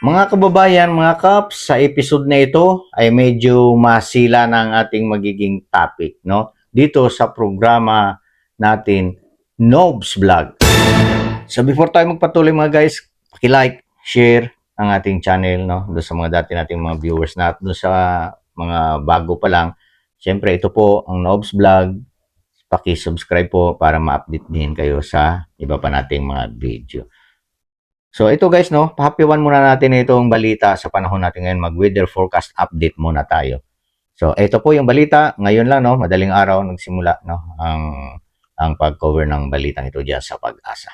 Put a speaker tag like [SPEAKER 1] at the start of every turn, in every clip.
[SPEAKER 1] Mga kababayan, mga kaps, sa episode na ito ay medyo masila na ang ating magiging topic, no? Dito sa programa natin, Nobs Vlog. So before tayo magpatuloy mga guys, paki-like, share ang ating channel, no? Doon sa mga dati nating mga viewers na doon sa mga bago pa lang. Siyempre, ito po ang Nobs Vlog. Paki-subscribe po para ma-update din kayo sa iba pa nating mga video. So ito guys, no, pahapiwan muna natin itong balita sa panahon natin ngayon. Mag-weather forecast update muna tayo. So ito po yung balita. Ngayon lang, no, madaling araw nagsimula, no, ang pag-cover ng balitang ito diyan sa Pag-asa.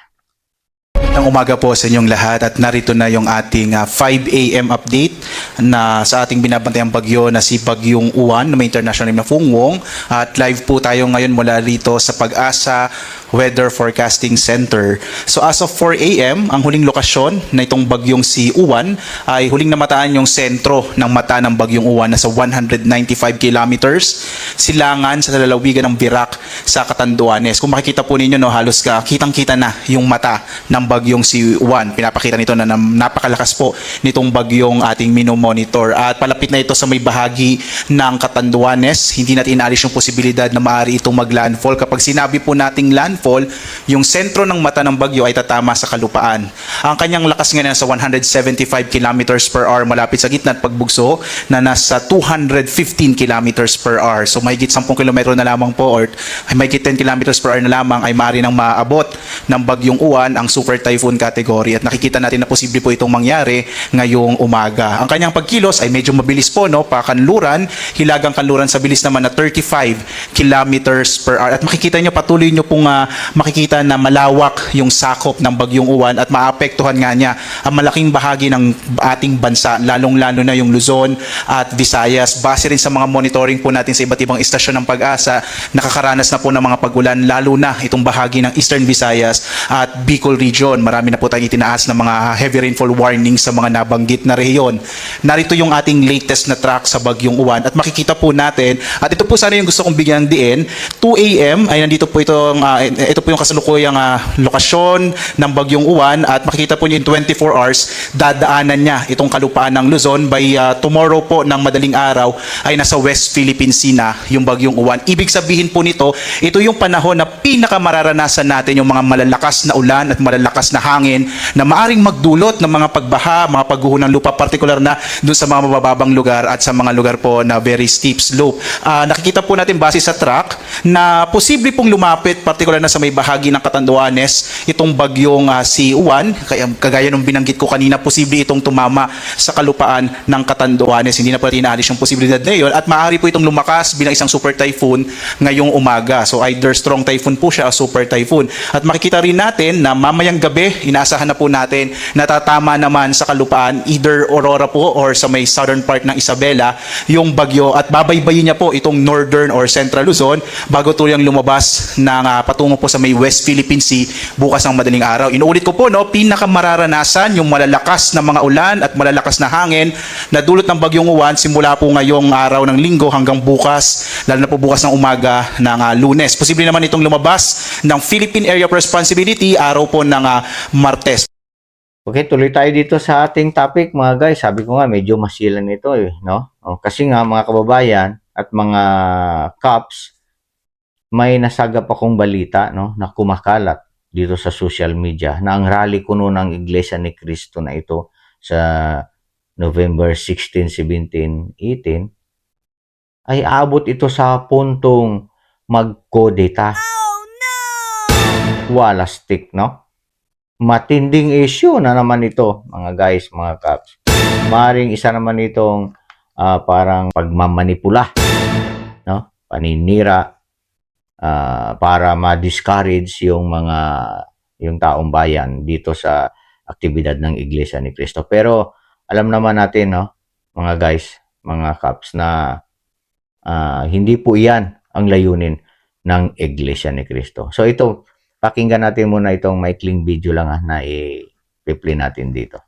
[SPEAKER 2] Ng umaga po sa inyong lahat at narito na yung ating 5 a.m. update na sa ating binabantayang bagyo na si Bagyong Uwan na may international name na Fungwong at live po tayo ngayon mula rito sa Pag-asa Weather Forecasting Center. So as of 4 a.m. ang huling lokasyon na itong bagyong si Uwan ay huling namataan yung sentro ng mata ng bagyong Uwan na sa 195 kilometers silangan sa lalawigan ng Virac sa Catanduanes. Kung makikita po ninyo, no, halos kitang-kita na yung mata ng bagyong si Uwan. Pinapakita nito na napakalakas po nitong bagyong ating minomonitor. At palapit na ito sa may bahagi ng Catanduanes. Hindi natin inaalis yung posibilidad na maaari itong mag-landfall. Kapag sinabi po nating landfall, yung sentro ng mata ng bagyo ay tatama sa kalupaan. Ang kanyang lakas ngayon sa 175 kilometers per hour malapit sa gitna at pagbugso na nasa 215 kilometers per hour. So mahigit 10 kilometro na lamang po or mahigit 10 kilometers per hour na lamang ay maaari nang maabot ng bagyong Uwan ang super typhoon category at nakikita natin na posible po itong mangyari ngayong umaga. Ang kanyang pagkilos ay medyo mabilis po, no, pakanluran, hilagang kanluran sa bilis naman na 35 kilometers per hour. At makikita nyo, patuloy nyo pong makikita na malawak yung sakop ng bagyong Uwan at maapektuhan nga niya ang malaking bahagi ng ating bansa, lalong-lalo na yung Luzon at Visayas. Base rin sa mga monitoring po natin sa iba't ibang istasyon ng Pag-asa, nakakaranas na po ng mga pag-ulan, lalo na itong bahagi ng Eastern Visayas at Bicol Region. Marami na po tayong itinaas ng mga heavy rainfall warning sa mga nabanggit na rehiyon. Narito yung ating latest na track sa bagyong Uwan at makikita po natin, at ito po sana yung gusto kong bigyan ng diin, 2 a.m. ay nandito po ito po yung kasalukuyang lokasyon ng bagyong Uwan at makikita po nyo in 24 hours dadaanan niya itong kalupaan ng Luzon. By tomorrow po ng madaling araw ay nasa West Philippine Sea na yung bagyong Uwan. Ibig sabihin po nito, ito yung panahon na pinakamararanasan natin yung mga malalakas na ulan at malalakas na hangin na maaring magdulot ng mga pagbaha, mga pagguho ng lupa, partikular na dun sa mga mabababang lugar at sa mga lugar po na very steep slope. Nakikita po natin base sa track na posible pong lumapit, partikular na sa may bahagi ng Catanduanes, itong bagyong si Uwan. Kagaya nung binanggit ko kanina, posible itong tumama sa kalupaan ng Catanduanes. Hindi na po natin inaalis yung posibilidad na yun at maaari po itong lumakas bilang isang super typhoon ngayong umaga. So either strong typhoon po siya o super typhoon. At makikita rin natin na mamayang gabi, inaasahan na po natin natatama naman sa kalupaan either Aurora po or sa may southern part ng Isabela yung bagyo at babaybayin niya po itong northern or central Luzon bago tuluyang lumabas ng patungo po sa may West Philippine Sea bukas ng madaling araw. Inuulit ko po, no, pinakamararanasan yung malalakas na mga ulan at malalakas na hangin na dulot ng bagyong Uwan simula po ngayong araw ng Linggo hanggang bukas, lalo na po bukas ng umaga ng Lunes. Posible naman itong lumabas ng Philippine Area of Responsibility araw po ng Martes.
[SPEAKER 1] Okay, tuloy tayo dito sa ating topic mga guys. Sabi ko nga medyo masilan ito no? Kasi nga mga kababayan at mga cops, may nasagap akong balita, no, na kumakalat dito sa social media na ang rally kuno ng Iglesia ni Cristo na ito sa November 16, 17, 18 ay abot ito sa puntong magkodeta. Oh no! Walastik, no? Matinding issue na naman ito, mga guys, mga caps. Maring isa naman itong parang pagmamanipula, no? Paninira para ma-discourage yung taong bayan dito sa aktibidad ng Iglesia ni Cristo. Pero alam naman natin, no, mga guys, mga caps, na hindi po iyan ang layunin ng Iglesia ni Cristo. So ito, pakinggan natin muna itong maikling video lang na i-play natin dito.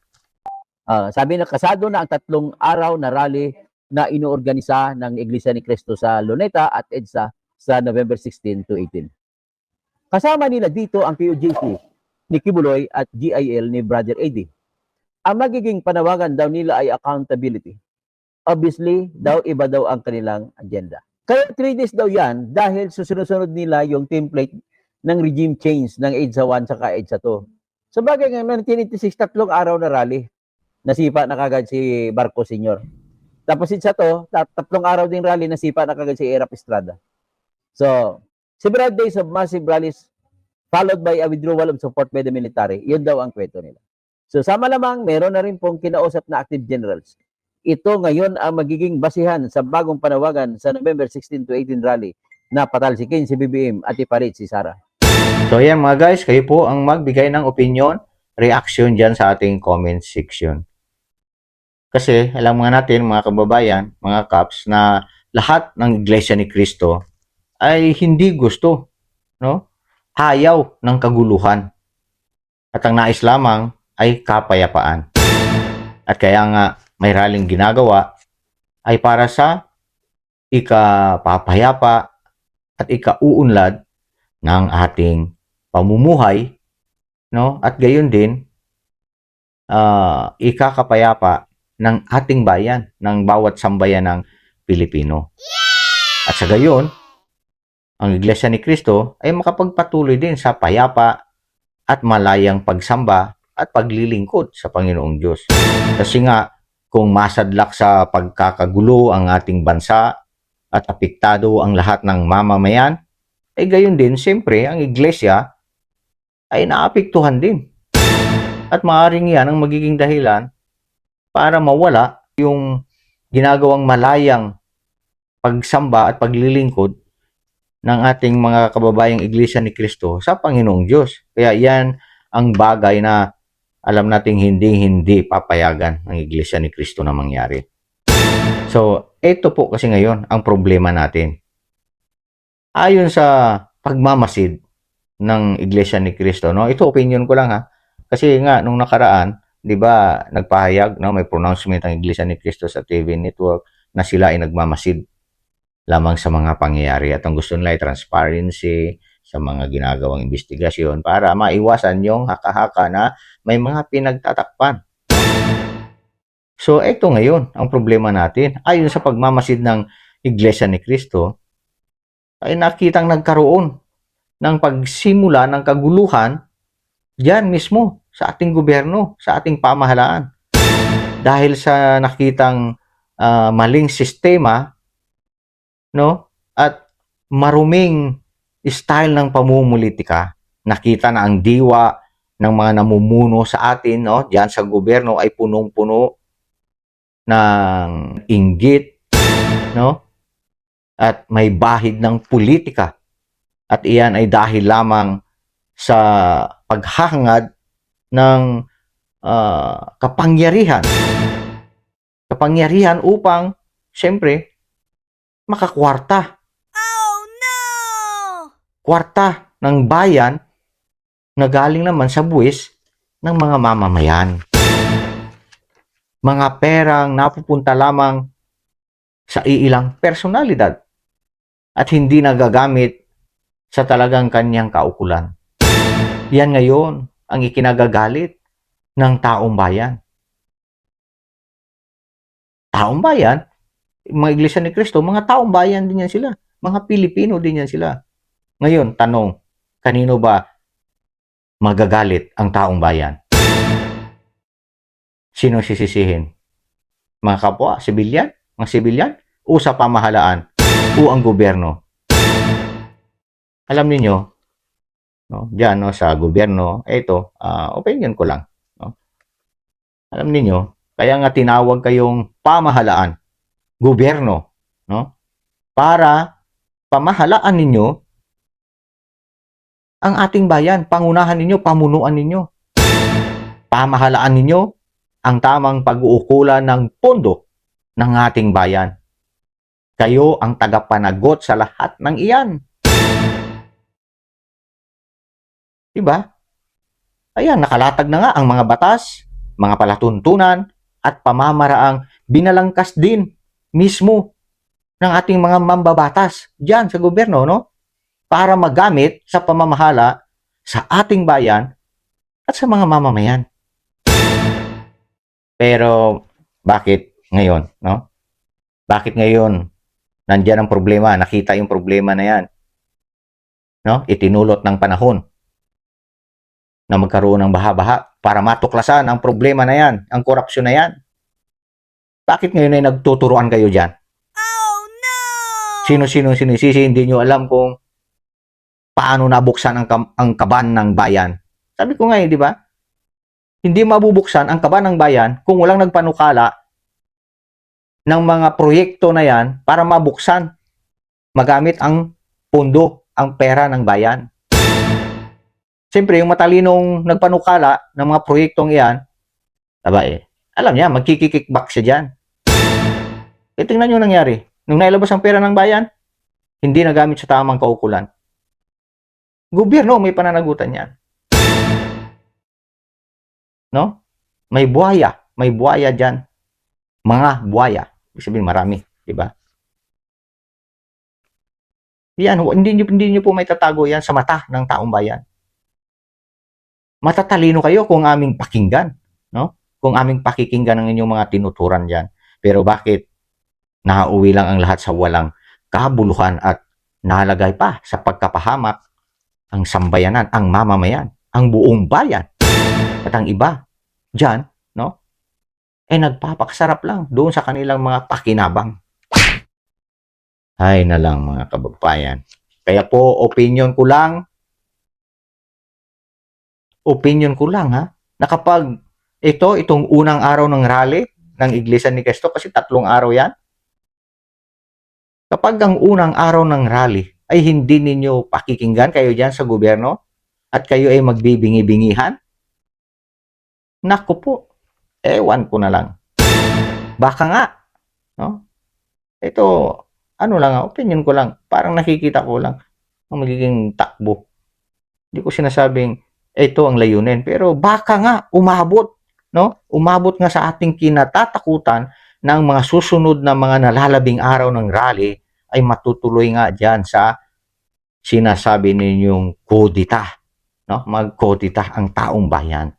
[SPEAKER 3] Sabi na kasado na ang 3 araw na rally na inoorganisa ng Iglesia ni Cristo sa Luneta at EDSA sa November 16 to 18. Kasama nila dito ang PUJC ni Kibuloy at GIL ni Brother Eddie. ang magiging panawagan daw nila ay accountability. Obviously, daw iba daw ang kanilang agenda. Kaya 3 days daw yan dahil susunod-sunod nila yung template ng regime change ng EDSA 1 saka EDSA 2. Sa bagay nga, 1986, 3 araw na rally. Nasipa na kagad si Marcos Sr. Tapos EDSA 2, 3 araw din rally, nasipa na kagad si Erap Estrada. So, several days of massive rallies followed by a withdrawal of support by the military. Yun daw ang kwento nila. So, sama lamang, meron na rin pong kinausap na active generals. Ito ngayon ang magiging basihan sa bagong panawagan sa November 16 to 18 rally na patalsikin si BBM at iparit si Sara.
[SPEAKER 1] So ayan mga guys, kayo po ang magbigay ng opinion, reaction dyan sa ating comment section. Kasi alam nga natin mga kababayan, mga kaps, na lahat ng Iglesia ni Cristo ay hindi gusto, no? Ayaw ng kaguluhan. At ang nais lamang ay kapayapaan. At kaya nga may rallying ginagawa ay para sa ikapapayapa at ikauunlad ng ating pamumuhay, no? At gayon din ikakapayapa ng ating bayan, ng bawat sambayan ng Pilipino. At sa gayon, ang Iglesia ni Cristo ay makapagpatuloy din sa payapa at malayang pagsamba at paglilingkod sa Panginoong Diyos. Kasi nga, kung masadlak sa pagkakagulo ang ating bansa at apektado ang lahat ng mamamayan, ay gayon din, siyempre, ang Iglesia ay naapektuhan din. At maaaring yan ang magiging dahilan para mawala yung ginagawang malayang pagsamba at paglilingkod ng ating mga kababayang Iglesia ni Cristo sa Panginoong Diyos. Kaya yan ang bagay na alam nating hindi papayagan ng Iglesia ni Cristo na mangyari. So, ito po kasi ngayon ang problema natin. Ayon sa pagmamasid ng Iglesia ni Cristo, no? Ito opinion ko lang ha. Kasi nga nung nakaraan, 'di ba, nagpahayag, no, may pronouncement ang Iglesia ni Cristo sa TV network na sila ay nagmamasid lamang sa mga pangyayari at ang gusto nila ay transparency sa mga ginagawang investigasyon para maiwasan yung haka-haka na may mga pinagtatakpan. So, ito ngayon ang problema natin. Ayon sa pagmamasid ng Iglesia ni Cristo, ay nakitang nagkaroon ng pagsimula ng kaguluhan diyan mismo sa ating gobyerno, sa ating pamahalaan. Dahil sa nakitang maling sistema, no? At maruming style ng pamumulitika. Nakita na ang diwa ng mga namumuno sa atin, no? Diyan sa gobyerno ay punong-puno ng inggit, no? At may bahid ng politika. At iyan ay dahil lamang sa paghahangad ng kapangyarihan. Kapangyarihan upang, siyempre, makakwarta.
[SPEAKER 4] Oh no!
[SPEAKER 1] Kwarta ng bayan na galing naman sa buwis ng mga mamamayan. Mga perang napupunta lamang sa iilang personalidad at hindi nagagamit sa talagang kanyang kaukulan. Yan ngayon ang ikinagagalit ng taong bayan. Taong bayan, mga Iglesia ni Cristo, mga taong bayan din yan sila. Mga Pilipino din yan sila. Ngayon, tanong, kanino ba magagalit ang taong bayan? Sino sisisihin? Mga kapwa, sibilyan? Mga sibilyan? O sa pamahalaan? O ang gobyerno? Alam niyo, no, diyan, no, sa gobyerno, ito, opinion ko lang. No? Alam niyo, kaya nga tinawag kayong pamahalaan, gobyerno, no? Para pamahalaan ninyo ang ating bayan, pangunahan ninyo, pamunuan ninyo. Pamahalaan ninyo ang tamang pag-uukulan ng pondo ng ating bayan. Kayo ang tagapanagot sa lahat ng iyan. Diba? Ayan, nakalatag na nga ang mga batas, mga palatuntunan, at pamamaraang binalangkas din mismo ng ating mga mambabatas diyan sa gobyerno, no? Para magamit sa pamamahala sa ating bayan at sa mga mamamayan. Pero bakit ngayon, no? Bakit ngayon nandiyan ang problema, nakita yung problema na yan, no? Itinulot ng panahon na magkaroon ng baha-baha para matuklasan ang problema na yan, ang korupsyon na yan. Bakit ngayon ay nagtuturuan kayo diyan?
[SPEAKER 4] Oh no!
[SPEAKER 1] Sino-sino sinisisi, hindi nyo alam kung paano nabuksan ang kaban ng bayan. Sabi ko nga, di ba? Hindi mabubuksan ang kaban ng bayan kung walang nagpanukala ng mga proyekto na yan para mabuksan magamit ang pondo, ang pera ng bayan. Siyempre, yung matalinong nagpanukala ng mga proyektong iyan, alam niya, magkikikikback siya dyan. Tingnan nyo nangyari. Nung nailabas ang pera ng bayan, hindi nagamit sa tamang kaukulan. Gobyerno, may pananagutan yan. No? May buhaya dyan. Mga buhaya. Ibig sabihin, marami. Diba? Yan, hindi nyo po may tatago yan sa mata ng taong bayan. Matatalino kayo kung aming pakinggan. No? Kung aming pakikinggan ang inyong mga tinuturan dyan. Pero bakit nauwi lang ang lahat sa walang kabuluhan at nalagay pa sa pagkapahamak ang sambayanan, ang mamamayan, ang buong bayan. At ang iba, dyan, no? Nagpapakasarap lang doon sa kanilang mga pakinabang. Ay na lang mga kababayan. Kaya po, opinion ko lang ha, na kapag itong unang araw ng rally ng Iglesia ni Cristo, kasi 3 araw yan, kapag ang unang araw ng rally ay hindi ninyo pakikinggan kayo dyan sa gobyerno at kayo ay magbibingi-bingihan, naku po, ewan ko na lang. Baka nga, no? Ito, opinion ko lang. Parang nakikita ko lang ang magiging takbo. Hindi ko sinasabing ito ang layunin, pero baka nga umabot, no? Umabot nga sa ating kinatatakutan na ang mga susunod na mga nalalabing araw ng rally ay matutuloy nga dyan sa sinasabi ninyong kodita, no? Magkodita ang taong bayan.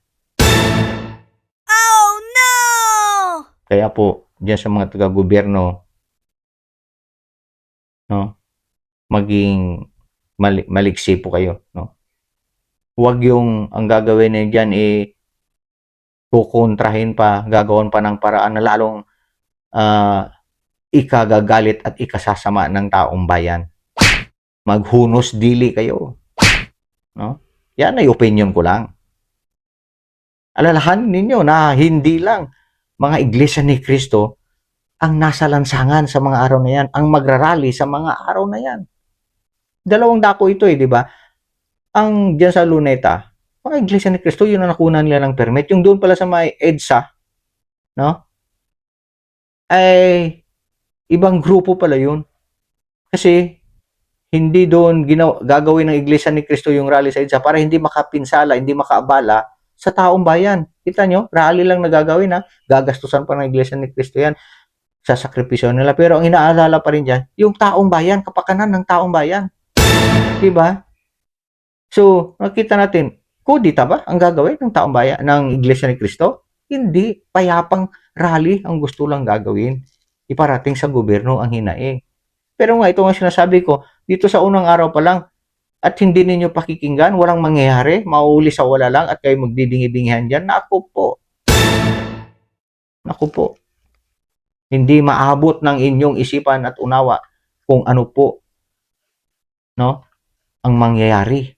[SPEAKER 4] Oh no!
[SPEAKER 1] Kaya po, dyan sa mga taga-gobyerno, no? Maging maliksi po kayo, no? Huwag yung ang gagawin niyo dyan kukontrahin pa, gagawin pa ng paraan na lalong ikagagalit at ikasasama ng taong bayan. Maghunos dili kayo. No? Yan ay opinion ko lang. Alalahanin ninyo na hindi lang mga iglesia ni Cristo ang nasa lansangan sa mga araw na yan, ang magrarally sa mga araw na yan. 2 dako ito di ba? Ang diyan sa Luneta, mga iglesia ni Cristo, yun ang nakunan nila ng permit. Yung doon pala sa may EDSA, no? Ay ibang grupo pala yun. Kasi hindi doon gagawin ng Iglesia ni Cristo yung rally sa EDSA para hindi makapinsala, hindi makaabala sa taong bayan. Kita nyo, rally lang nagagawin ha. Gagastusan pa ng Iglesia ni Cristo yan sa sakripisyo nila. Pero ang inaalala pa rin dyan, yung taong bayan, kapakanan ng taong bayan. Diba? So, nakita natin, kodita ba ang gagawin ng taong bayan, ng Iglesia ni Cristo? Hindi. Payapang rally ang gusto lang gagawin. Iparating sa gobyerno ang hinaing. Pero nga, ito nga sinasabi ko, dito sa unang araw pa lang, at hindi ninyo pakikinggan, walang mangyayari, mauuli sa wala lang, at kayo magbibingi-bingihan dyan, naku po. Hindi maabot ng inyong isipan at unawa kung ano po, no, ang mangyayari.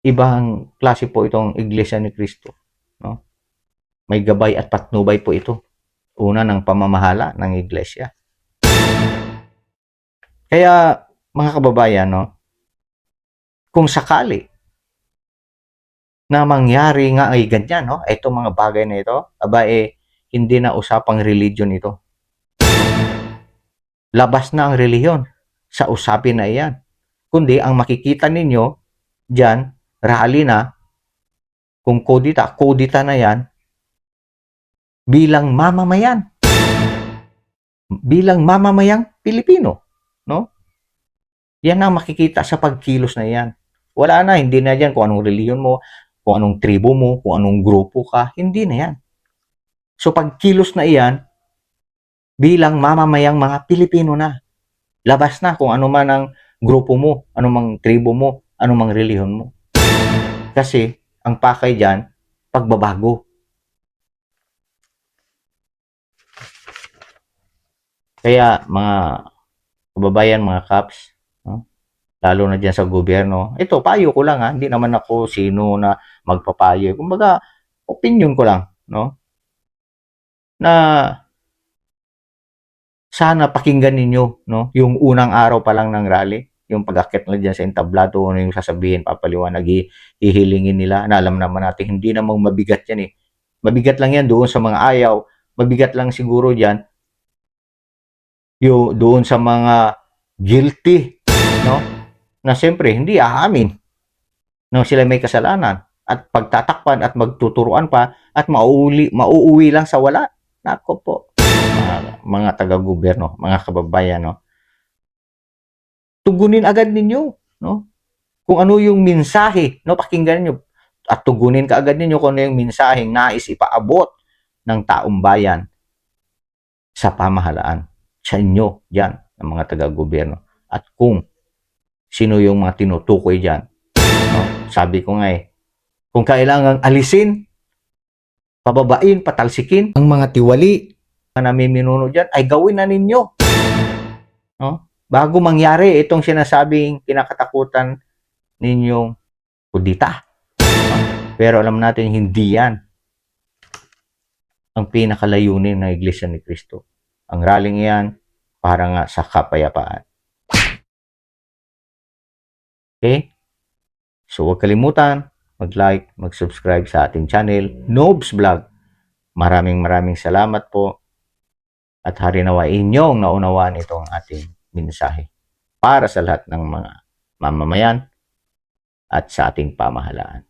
[SPEAKER 1] Ibang klase po itong Iglesia ni Cristo, no? May gabay at patnubay po ito. Una ng pamamahala ng iglesia. Kaya, mga kababayan, no, kung sakali na mangyari nga ay ganyan, no, itong mga bagay na ito, hindi na usapang religion ito. Labas na ang reliyon sa usapin na iyan. Kundi, ang makikita ninyo dyan, rally na, kung kodita na yan, bilang mamamayang Pilipino, no? Yan ang makikita sa pagkilos na yan. Wala na, hindi na dyan kung anong reliyon mo, kung anong tribo mo, kung anong grupo ka, hindi na yan. So pag kilos na iyan, bilang mamamayang mga Pilipino na, labas na kung ano man ang grupo mo, ano mang tribo mo, ano mang reliyon mo. Kasi ang pakay dyan, pagbabago. Kaya mga kababayan, mga kaps, no? Lalo na dyan sa gobyerno, ito, payo ko lang ha, hindi naman ako sino na magpapayo. Kumbaga, opinion ko lang, no? Na sana pakinggan ninyo, no? Yung unang araw pa lang ng rally, yung pag-akit nila dyan sa entablado, ano yung sasabihin, papaliwanag, hihilingin nila, na alam naman natin, hindi namang mabigat yan eh. Mabigat lang yan doon sa mga ayaw, mabigat lang siguro dyan, yung doon sa mga guilty, no? Na siyempre, hindi aamin, no? Sila may kasalanan, at pagtatakpan at magtuturuan pa, at mauuwi lang sa wala. Nako po, mga taga-gobyerno, mga kababayan, no? Tugunin agad ninyo, no? Kung ano yung mensahe, no? Pakinggan niyo at tugunin kaagad ninyo kung ano yung mensaheng nais ipaabot ng taong bayan sa pamahalaan, sa inyo diyan ng mga taga-gobyerno. At kung sino yung mga tinutukoy diyan, no? Sabi ko nga kung kailangang alisin, pababain, patalsikin ang mga tiwali na namiminuno diyan, ay gawin na ninyo, no? Bago mangyari itong sinasabing kinakatakutan ninyong kudita. No? Pero alam natin, hindi yan ang pinakalayunin ng Iglesia ni Cristo. Ang rallying yan para nga sa kapayapaan. Okay? So huwag kalimutan, mag-like, mag-subscribe sa ating channel, Nobs Vlog. Maraming salamat po. At harinawa inyong naunawaan itong ating mensahe para sa lahat ng mga mamamayan at sa ating pamahalaan.